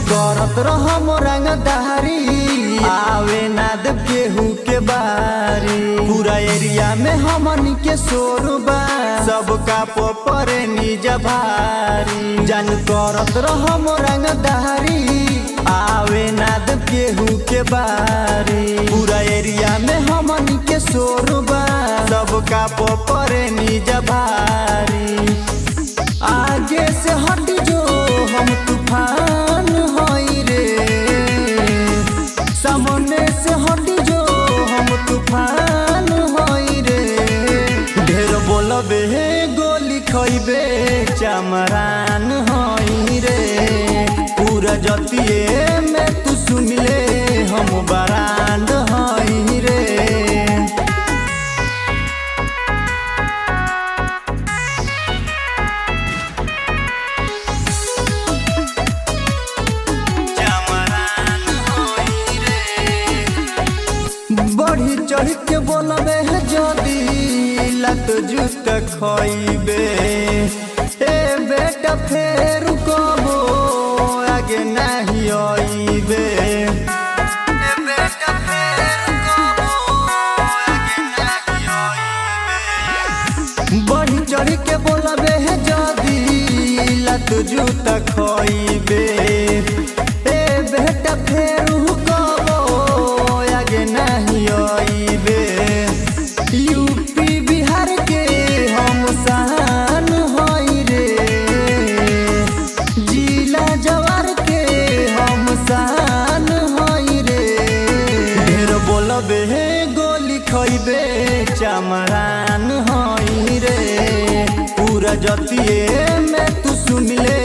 करत रहम रंगदारी आवे ना दे केहू के बारी। पूरा एरिया में हमनी के शोरबा सबका परे निज भारी। जान करत रहम रंगदारी आवे ना दे केहू के बारी। पूरा एरिया में हमनी के शोरबा सबका परे निज भारी। आगे से हट जो हम तूफान होई रे, सामने से हट जो हम तूफान होई रे। ढेर बोलबे गोली खइबे चमरान होई रे। पूरा जतिये में तू सुन ले हम बरांड होई रे। बढ़ी चढ़ के बोलबे है जदी लत जुत खइबे। ए बेटा फेर कबो आगे नहीं आइबे। ए बेटा फेर कबो आगे नहीं आइबे। बढ़ी चढ़ के बोलबे है जदी लत जुत खइबे। ए बेटा फेर यूपी बिहार के हम शान होई रे। जिला जवार के हम शान होई रे। ढेर बोलबे गोली खइबे चमरान होई रे। पूरा जतिये में तू सुन ले